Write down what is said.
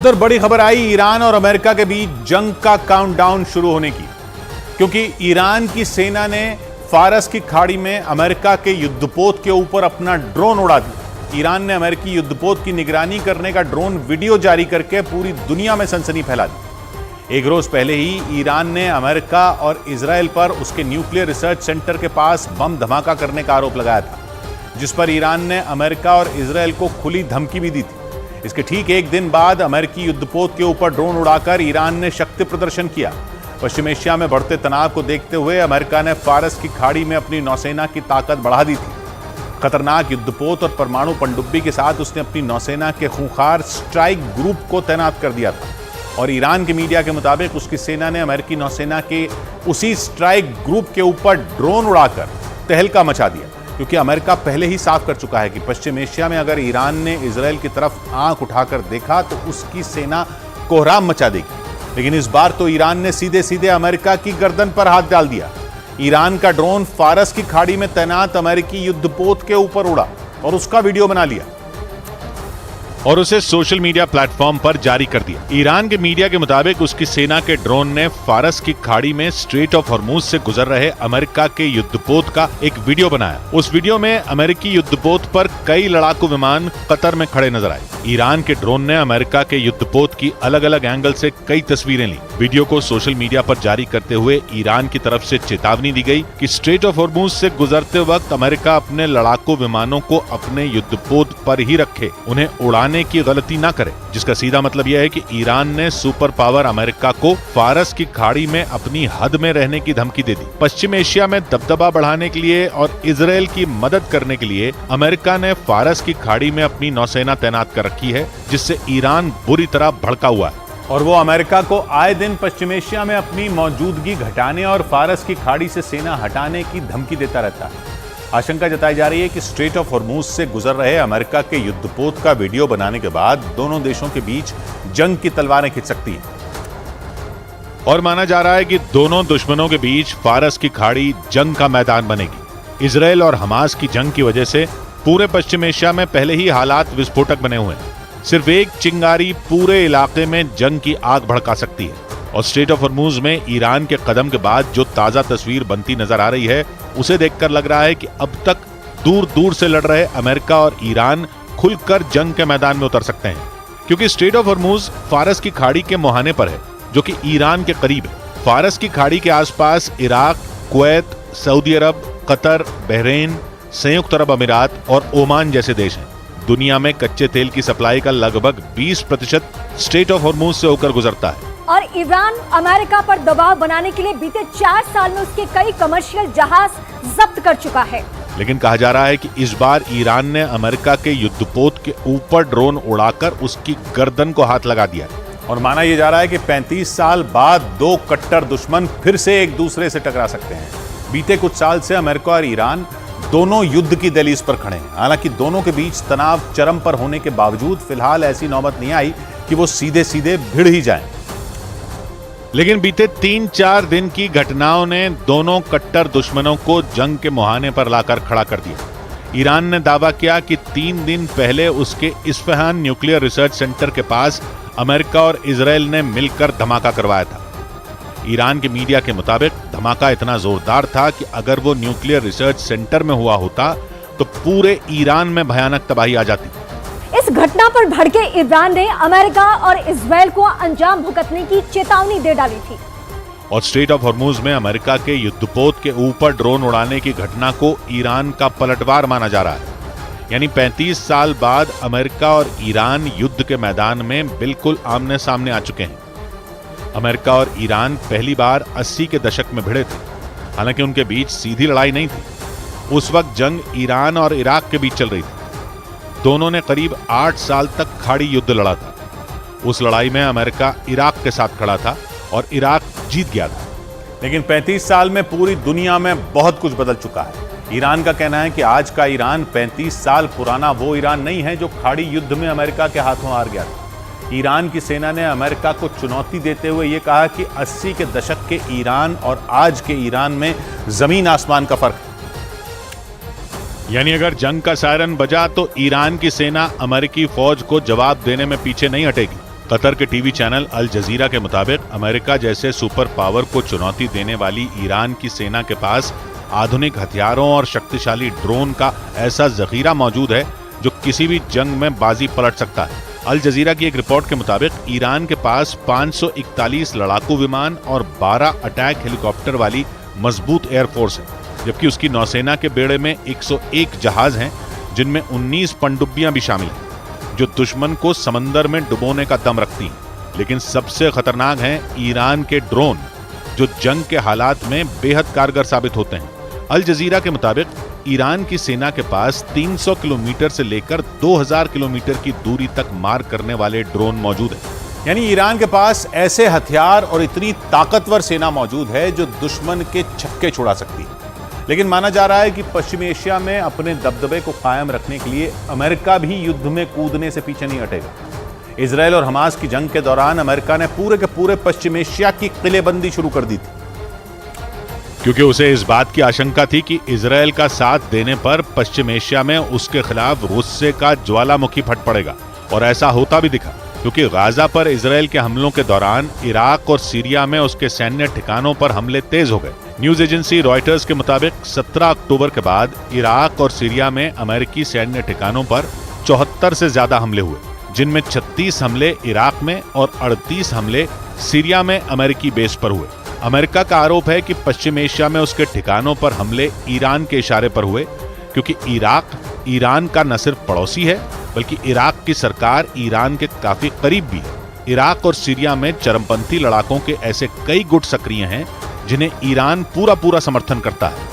उधर बड़ी खबर आई ईरान और अमेरिका के बीच जंग का काउंटडाउन शुरू होने की, क्योंकि ईरान की सेना ने फारस की खाड़ी में अमेरिका के युद्धपोत के ऊपर अपना ड्रोन उड़ा दिया। ईरान ने अमेरिकी युद्धपोत की निगरानी करने का ड्रोन वीडियो जारी करके पूरी दुनिया में सनसनी फैला दी। एक रोज पहले ही ईरान ने अमेरिका और इजराइल पर उसके न्यूक्लियर रिसर्च सेंटर के पास बम धमाका करने का आरोप लगाया था, जिस पर ईरान ने अमेरिका और इजराइल को खुली धमकी भी दी थी। इसके ठीक एक दिन बाद अमेरिकी युद्धपोत के ऊपर ड्रोन उड़ाकर ईरान ने शक्ति प्रदर्शन किया। पश्चिम एशिया में बढ़ते तनाव को देखते हुए अमेरिका ने फारस की खाड़ी में अपनी नौसेना की ताकत बढ़ा दी थी। खतरनाक युद्धपोत और परमाणु पनडुब्बी के साथ उसने अपनी नौसेना के खूंखार स्ट्राइक ग्रुप को तैनात कर दिया था, और ईरान के मीडिया के मुताबिक उसकी सेना ने अमेरिकी नौसेना के उसी स्ट्राइक ग्रुप के ऊपर ड्रोन उड़ाकर तहलका मचा दिया, क्योंकि अमेरिका पहले ही साफ कर चुका है कि पश्चिम एशिया में अगर ईरान ने इजराइल की तरफ आंख उठाकर देखा तो उसकी सेना कोहराम मचा देगी। लेकिन इस बार तो ईरान ने सीधे सीधे अमेरिका की गर्दन पर हाथ डाल दिया। ईरान का ड्रोन फारस की खाड़ी में तैनात अमेरिकी युद्धपोत के ऊपर उड़ा और उसका वीडियो बना लिया और उसे सोशल मीडिया प्लेटफॉर्म पर जारी कर दिया। ईरान के मीडिया के मुताबिक उसकी सेना के ड्रोन ने फारस की खाड़ी में स्ट्रेट ऑफ हॉर्मूज से गुजर रहे अमेरिका के युद्धपोत का एक वीडियो बनाया। उस वीडियो में अमेरिकी युद्धपोत पर कई लड़ाकू विमान कतर में खड़े नजर आए। ईरान के ड्रोन ने अमेरिका के युद्धपोत की अलग अलग एंगल से कई तस्वीरें ली। वीडियो को सोशल मीडिया पर जारी करते हुए ईरान की तरफ से चेतावनी दी गई कि स्ट्रेट ऑफ हॉर्मूज से गुजरते वक्त अमेरिका अपने लड़ाकू विमानों को अपने युद्धपोत पर ही रखे, उन्हें उड़ाने की गलती ना करे, जिसका सीधा मतलब यह है कि ईरान ने सुपर पावर अमेरिका को फारस की खाड़ी में अपनी हद में रहने की धमकी दे दी। पश्चिम एशिया में दबदबा बढ़ाने के लिए और इजराइल की मदद करने के लिए अमेरिका ने फारस की खाड़ी में अपनी नौसेना तैनात कर रखी है, जिससे ईरान बुरी तरह भड़का हुआ है और वो अमेरिका को आए दिन पश्चिम एशिया में अपनी मौजूदगी घटाने और फारस की खाड़ी से सेना हटाने की धमकी देता रहता है। आशंका जताई जा रही है कि स्ट्रेट ऑफ हॉर्मूज से गुजर रहे अमेरिका के युद्धपोत का वीडियो बनाने के बाद दोनों देशों के बीच जंग की तलवारें खिंच सकती हैं, और माना जा रहा है कि दोनों दुश्मनों के बीच फारस की खाड़ी जंग का मैदान बनेगी। इजराइल और हमास की जंग की वजह से पूरे पश्चिम एशिया में पहले ही हालात विस्फोटक बने हुए हैं। सिर्फ एक चिंगारी पूरे इलाके में जंग की आग भड़का सकती है, और स्ट्रेट ऑफ हॉर्मूज में ईरान के कदम के बाद जो ताजा तस्वीर बनती नजर आ रही है, उसे देखकर लग रहा है कि अब तक दूर दूर से लड़ रहे अमेरिका और ईरान खुलकर जंग के मैदान में उतर सकते हैं, क्योंकि स्ट्रेट ऑफ हॉर्मूज फारस की खाड़ी के मुहाने पर है, जो कि ईरान के करीब है। फारस की खाड़ी के आसपास इराक, कुवैत, सऊदी अरब, कतर, बहरीन, संयुक्त अरब अमीरात और ओमान जैसे देश हैं। दुनिया में कच्चे तेल की सप्लाई का लगभग 20% स्ट्रेट ऑफ हॉर्मूज से होकर गुजरता है। और ईरान अमेरिका पर दबाव बनाने के लिए बीते 4 साल में उसके कई कमर्शियल जहाज जब्त कर चुका है। लेकिन कहा जा रहा है कि इस बार ईरान ने अमेरिका के युद्धपोत के ऊपर ड्रोन उड़ाकर उसकी गर्दन को हाथ लगा दिया है, और माना यह जा रहा है कि 35 साल बाद दो कट्टर दुश्मन फिर से एक दूसरे से टकरा सकते हैं। बीते कुछ साल से अमेरिका और ईरान दोनों युद्ध की दहलीज पर खड़े हैं। हालांकि दोनों के बीच तनाव चरम पर होने के बावजूद फिलहाल ऐसी नौबत नहीं आई कि वो सीधे सीधे भिड़ ही जाएं। लेकिन बीते 3-4 दिन की घटनाओं ने दोनों कट्टर दुश्मनों को जंग के मुहाने पर लाकर खड़ा कर दिया। ईरान ने दावा किया कि 3 दिन पहले उसके इस्फहान न्यूक्लियर रिसर्च सेंटर के पास अमेरिका और इजराइल ने मिलकर धमाका करवाया था। ईरान के मीडिया के मुताबिक धमाका इतना जोरदार था कि अगर वो न्यूक्लियर रिसर्च सेंटर में हुआ होता तो पूरे ईरान में भयानक तबाही आ जाती। इस घटना पर भड़के ईरान ने अमेरिका और इजराइल को अंजाम भुगतने की चेतावनी दे डाली थी। और स्ट्रेट ऑफ हॉर्मूज में अमेरिका के युद्धपोत के ऊपर ड्रोन उड़ाने की घटना को ईरान का पलटवार माना जा रहा है। यानी 35 साल बाद अमेरिका और ईरान युद्ध के मैदान में बिल्कुल आमने सामने आ चुके हैं। अमेरिका और ईरान पहली बार 80 के दशक में भिड़े थे। हालांकि उनके बीच सीधी लड़ाई नहीं थी। उस वक्त जंग ईरान और इराक के बीच चल रही थी। दोनों ने करीब 8 साल तक खाड़ी युद्ध लड़ा था। उस लड़ाई में अमेरिका इराक के साथ खड़ा था और इराक जीत गया था। लेकिन 35 साल में पूरी दुनिया में बहुत कुछ बदल चुका है। ईरान का कहना है कि आज का ईरान 35 साल पुराना वो ईरान नहीं है जो खाड़ी युद्ध में अमेरिका के हाथों हार गया था। ईरान की सेना ने अमेरिका को चुनौती देते हुए यह कहा कि 80 के दशक के ईरान और आज के ईरान में जमीन आसमान का फर्क है। यानी अगर जंग का सायरन बजा तो ईरान की सेना अमेरिकी फौज को जवाब देने में पीछे नहीं हटेगी। कतर के टीवी चैनल अल जजीरा के मुताबिक अमेरिका जैसे सुपर पावर को चुनौती देने वाली ईरान की सेना के पास आधुनिक हथियारों और शक्तिशाली ड्रोन का ऐसा जखीरा मौजूद है जो किसी भी जंग में बाजी पलट सकता है। अल जजीरा की एक रिपोर्ट के मुताबिक ईरान के पास 541 लड़ाकू विमान और 12 अटैक हेलीकॉप्टर वाली मजबूत एयरफोर्स है, जबकि उसकी नौसेना के बेड़े में 101 जहाज हैं, जिनमें 19 पनडुब्बियां भी शामिल हैं जो दुश्मन को समंदर में डुबोने का दम रखती हैं। लेकिन सबसे खतरनाक हैं ईरान के ड्रोन, जो जंग के हालात में बेहद कारगर साबित होते हैं। अल जजीरा के मुताबिक ईरान की सेना के पास 300 किलोमीटर से लेकर 2000 किलोमीटर की दूरी तक मार करने वाले ड्रोन मौजूद हैं। यानी ईरान के पास ऐसे हथियार और इतनी ताकतवर सेना मौजूद है जो दुश्मन के छक्के छुड़ा सकती है। लेकिन माना जा रहा है कि पश्चिमी एशिया में अपने दबदबे को कायम रखने के लिए अमेरिका भी युद्ध में कूदने से पीछे नहीं हटेगा। इजरायल और हमास की जंग के दौरान अमेरिका ने पूरे के पूरे पश्चिम एशिया की किलेबंदी शुरू कर दी थी, क्योंकि उसे इस बात की आशंका थी कि इजरायल का साथ देने पर पश्चिम एशिया में उसके खिलाफ गुस्से का ज्वालामुखी फट पड़ेगा। और ऐसा होता भी दिखा, क्योंकि गाजा पर इजरायल के हमलों के दौरान इराक और सीरिया में उसके सैन्य ठिकानों पर हमले तेज हो गए। न्यूज एजेंसी रॉयटर्स के मुताबिक 17 अक्टूबर के बाद इराक और सीरिया में अमेरिकी सैन्य ठिकानों पर 74 से ज्यादा हमले हुए, जिनमें 36 हमले इराक में और 38 हमले सीरिया में अमेरिकी बेस पर हुए। अमेरिका का आरोप है कि पश्चिम एशिया में उसके ठिकानों पर हमले ईरान के इशारे पर हुए, क्योंकि इराक ईरान का न सिर्फ पड़ोसी है बल्कि इराक की सरकार ईरान के काफी करीब भी है। इराक और सीरिया में चरमपंथी लड़ाकों के ऐसे कई गुट सक्रिय हैं जिन्हें ईरान पूरा समर्थन करता है।